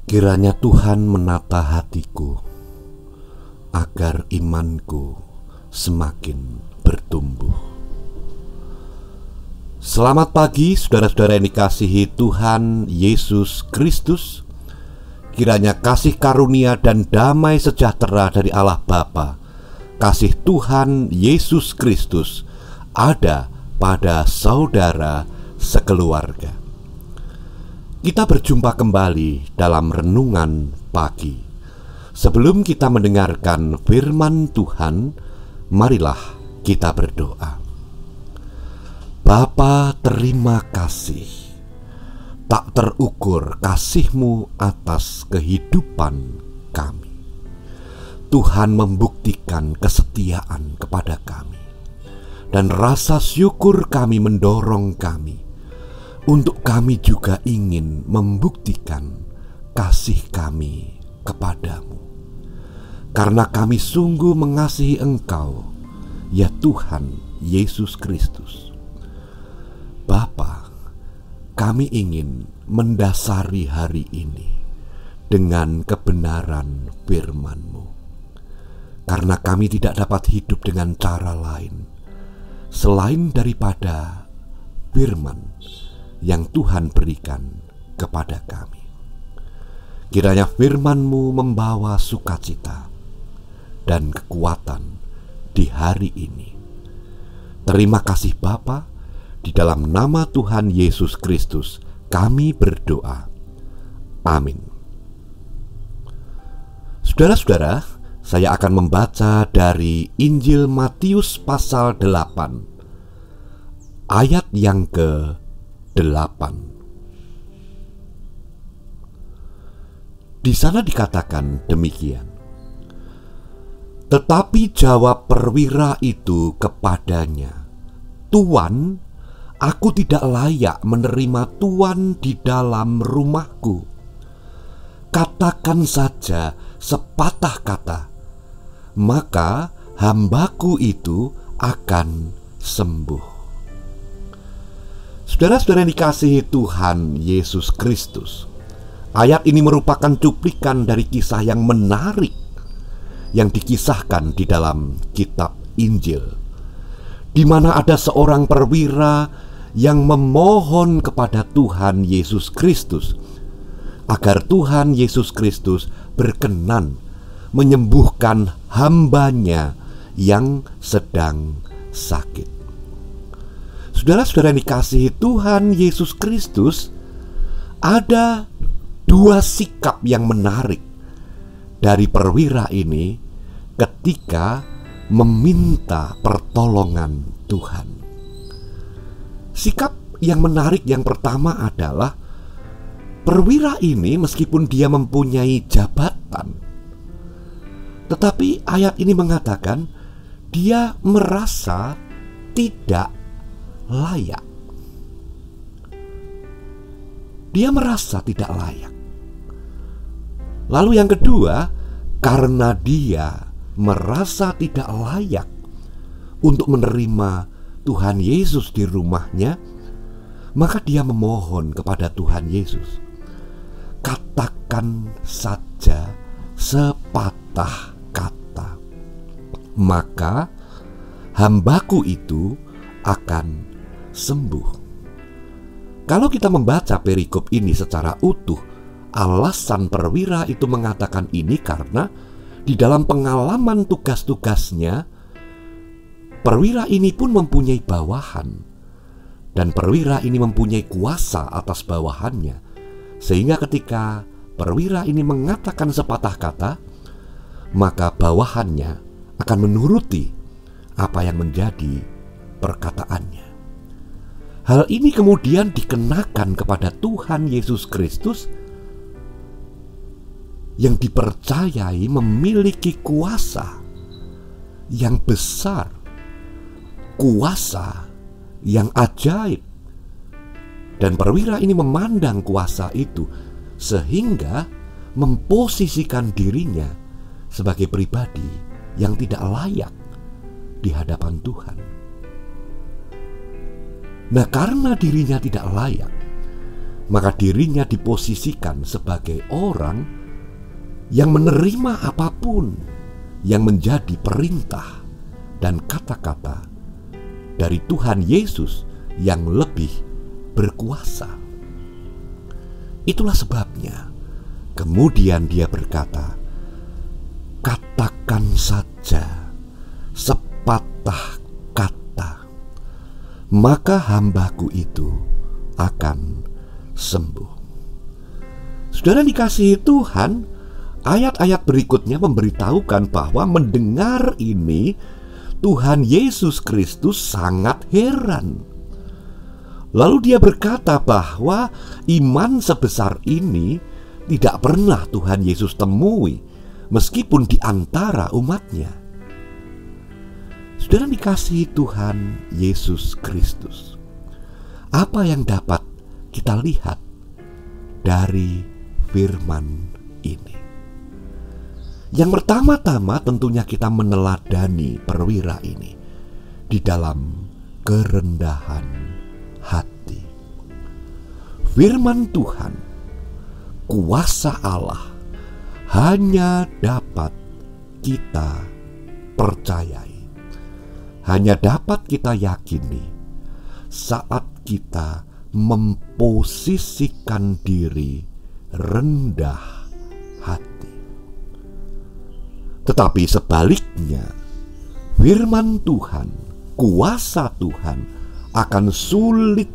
Kiranya Tuhan menata hatiku, agar imanku semakin bertumbuh. Selamat pagi saudara-saudara yang dikasihi Tuhan Yesus Kristus. Kiranya kasih karunia dan damai sejahtera dari Allah Bapa, kasih Tuhan Yesus Kristus ada pada saudara sekeluarga. Kita berjumpa kembali dalam renungan pagi. Sebelum kita mendengarkan firman Tuhan, marilah kita berdoa. Bapa, terima kasih. Tak terukur kasih-Mu atas kehidupan kami. Tuhan membuktikan kesetiaan kepada kami, dan rasa syukur kami mendorong kami untuk kami juga ingin membuktikan kasih kami kepadamu. Karena kami sungguh mengasihi Engkau, ya Tuhan Yesus Kristus. Bapa, kami ingin mendasari hari ini dengan kebenaran firman-Mu. Karena kami tidak dapat hidup dengan cara lain selain daripada firman yang Tuhan berikan kepada kami. Kiranya firman-Mu membawa sukacita dan kekuatan di hari ini. Terima kasih Bapa, di dalam nama Tuhan Yesus Kristus kami berdoa. Amin. Saudara-saudara, saya akan membaca dari Injil Matius pasal 8 ayat yang ke-8. Di sana dikatakan demikian. Tetapi jawab perwira itu kepadanya, "Tuan, aku tidak layak menerima Tuan di dalam rumahku. Katakan saja sepatah kata, maka hambaku itu akan sembuh." Saudara-saudara yang dikasihi Tuhan Yesus Kristus, ayat ini merupakan cuplikan dari kisah yang menarik yang dikisahkan di dalam kitab Injil, di mana ada seorang perwira yang memohon kepada Tuhan Yesus Kristus agar Tuhan Yesus Kristus berkenan menyembuhkan hambanya yang sedang sakit. Saudara-saudara yang dikasihi Tuhan Yesus Kristus, ada dua sikap yang menarik dari perwira ini ketika meminta pertolongan Tuhan. Sikap yang menarik yang pertama adalah perwira ini meskipun dia mempunyai jabatan, tetapi ayat ini mengatakan dia merasa tidak layak. Dia merasa tidak layak. Lalu yang kedua, karena dia merasa tidak layak untuk menerima Tuhan Yesus di rumahnya, maka dia memohon kepada Tuhan Yesus, "Katakan saja sepatah kata, maka hambaku itu akan sembuh." Kalau kita membaca perikop ini secara utuh, alasan perwira itu mengatakan ini karena di dalam pengalaman tugas-tugasnya, perwira ini pun mempunyai bawahan, dan perwira ini mempunyai kuasa atas bawahannya, sehingga ketika perwira ini mengatakan sepatah kata, maka bawahannya akan menuruti apa yang menjadi perkataannya. Hal ini kemudian dikenakan kepada Tuhan Yesus Kristus yang dipercayai memiliki kuasa yang besar, kuasa yang ajaib. Dan perwira ini memandang kuasa itu sehingga memposisikan dirinya sebagai pribadi yang tidak layak di hadapan Tuhan. Nah, karena dirinya tidak layak, maka dirinya diposisikan sebagai orang yang menerima apapun yang menjadi perintah dan kata-kata dari Tuhan Yesus yang lebih berkuasa. Itulah sebabnya kemudian dia berkata, "Katakan saja sepatah kata, maka hambaku itu akan sembuh." Saudara dikasihi Tuhan, ayat-ayat berikutnya memberitahukan bahwa mendengar ini Tuhan Yesus Kristus sangat heran. Lalu dia berkata bahwa iman sebesar ini tidak pernah Tuhan Yesus temui meskipun di antara umatnya. Saudara dikasihi Tuhan Yesus Kristus, apa yang dapat kita lihat dari firman ini? Yang pertama-tama tentunya kita meneladani perwira ini di dalam kerendahan hati. Firman Tuhan, kuasa Allah, hanya dapat kita percayai, hanya dapat kita yakini saat kita memposisikan diri rendah hati. Tetapi sebaliknya, firman Tuhan, kuasa Tuhan akan sulit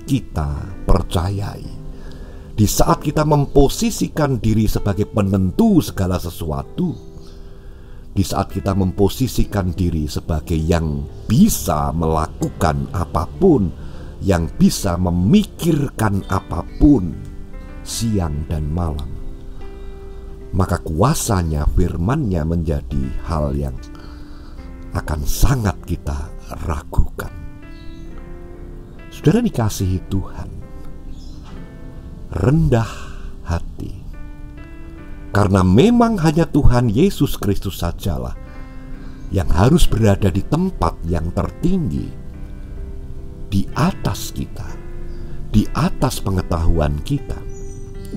kita percayai di saat kita memposisikan diri sebagai penentu segala sesuatu, di saat kita memposisikan diri sebagai yang bisa melakukan apapun, yang bisa memikirkan apapun siang dan malam. Maka kuasanya, firman-Nya menjadi hal yang akan sangat kita ragukan. Saudara dikasihi Tuhan, rendah hati, karena memang hanya Tuhan Yesus Kristus sajalah yang harus berada di tempat yang tertinggi, di atas kita, di atas pengetahuan kita,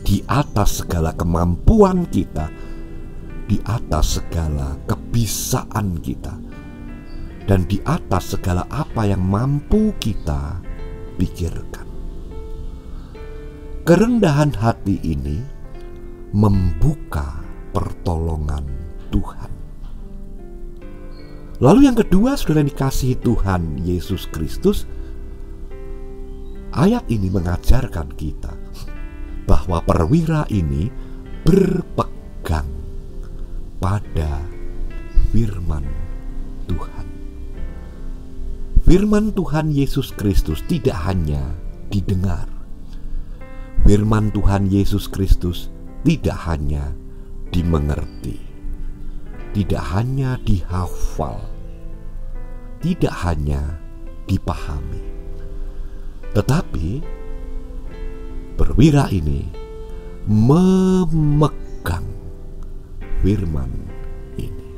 di atas segala kemampuan kita, di atas segala kebisaan kita, dan di atas segala apa yang mampu kita pikirkan. Kerendahan hati ini membuka pertolongan Tuhan. Lalu yang kedua, saudara dikasihi Tuhan Yesus Kristus, ayat ini mengajarkan kita bahwa perwira ini berpegang pada firman Tuhan. Firman Tuhan Yesus Kristus tidak hanya didengar. Firman Tuhan Yesus Kristus tidak hanya dimengerti, tidak hanya dihafal, tidak hanya dipahami, tetapi perwira ini memegang firman ini.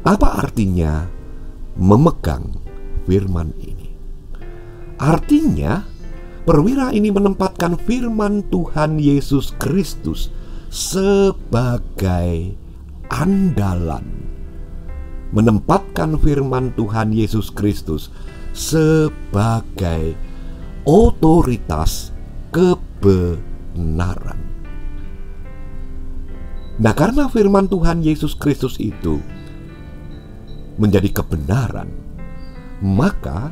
Apa artinya memegang firman ini? Artinya perwira ini menempatkan firman Tuhan Yesus Kristus sebagai andalan, menempatkan firman Tuhan Yesus Kristus sebagai otoritas kebenaran. Nah, karena firman Tuhan Yesus Kristus itu menjadi kebenaran, maka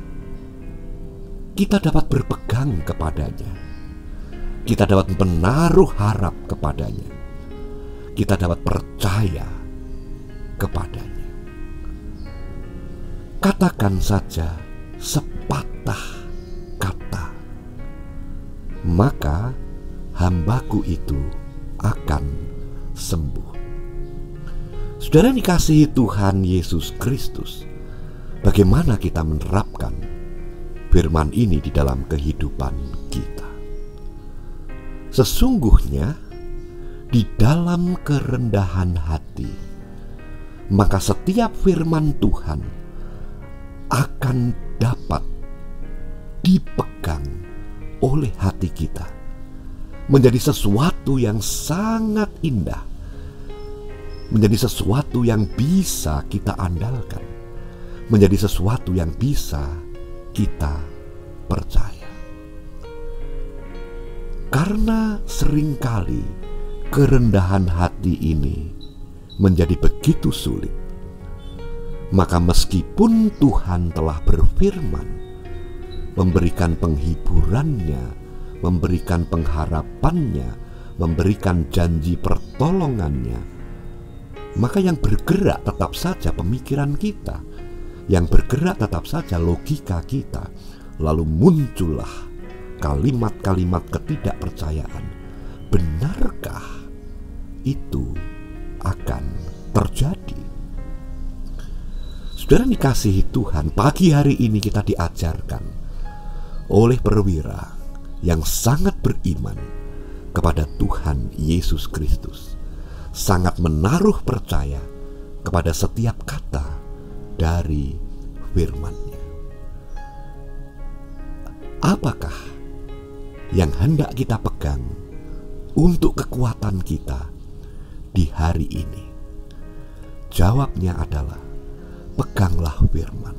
kita dapat berpegang kepadanya, kita dapat menaruh harap kepadanya, kita dapat percaya kepadanya. Katakan saja sepatah kata, maka hambaku itu akan sembuh. Saudara dikasihi Tuhan Yesus Kristus, bagaimana kita menerapkan firman ini di dalam kehidupan kita? Sesungguhnya di dalam kerendahan hati, maka setiap firman Tuhan akan dapat dipegang oleh hati kita menjadi sesuatu yang sangat indah, menjadi sesuatu yang bisa kita andalkan, menjadi sesuatu yang bisa kita percaya. Karena seringkali kerendahan hati ini menjadi begitu sulit, maka meskipun Tuhan telah berfirman, memberikan penghiburannya, memberikan pengharapannya, memberikan janji pertolongannya, maka yang bergerak tetap saja pemikiran kita, yang bergerak tetap saja logika kita. Lalu muncullah kalimat-kalimat ketidakpercayaan. Benarkah itu akan terjadi? Saudara dikasihi Tuhan, pagi hari ini kita diajarkan oleh perwira yang sangat beriman kepada Tuhan Yesus Kristus, sangat menaruh percaya kepada setiap kata dari firman-Nya. Apakah yang hendak kita pegang untuk kekuatan kita di hari ini? Jawabnya adalah peganglah firman.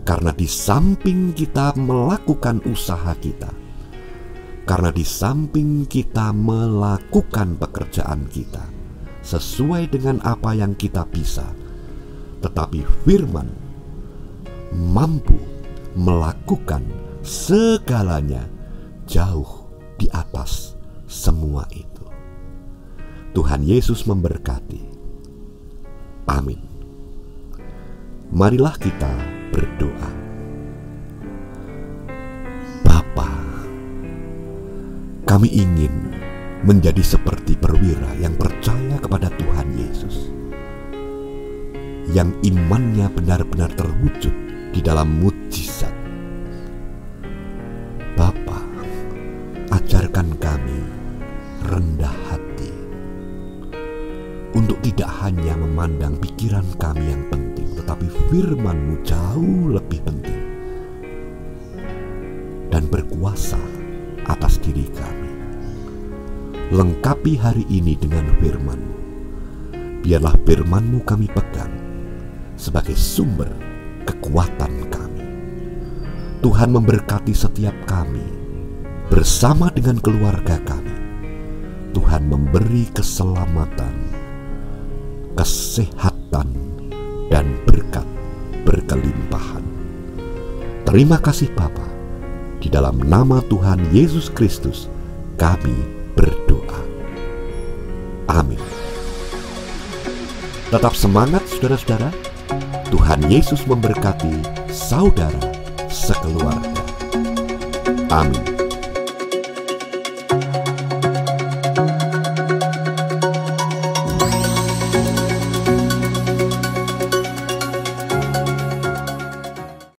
Karena di samping kita melakukan usaha kita, karena di samping kita melakukan pekerjaan kita sesuai dengan apa yang kita bisa, tetapi firman mampu melakukan segalanya jauh di atas semua itu. Tuhan Yesus memberkati. Amin. Marilah kita berdoa. Bapa, kami ingin menjadi seperti perwira yang percaya kepada Tuhan Yesus, yang imannya benar-benar terwujud di dalam mukjizat. Bapa, ajarkan kami rendah hati untuk tidak hanya memandang pikiran kami yang penting, tetapi firman-Mu jauh lebih penting dan berkuasa atas diri kami. Lengkapi hari ini dengan firman-Mu. Biarlah firman-Mu kami pegang sebagai sumber kekuatan kami. Tuhan memberkati setiap kami bersama dengan keluarga kami. Tuhan memberi keselamatan, kesehatan, dan berkat berkelimpahan. Terima kasih Bapa. Di dalam nama Tuhan Yesus Kristus kami berdoa. Amin. Tetap semangat saudara-saudara. Tuhan Yesus memberkati saudara sekeluarga. Amin.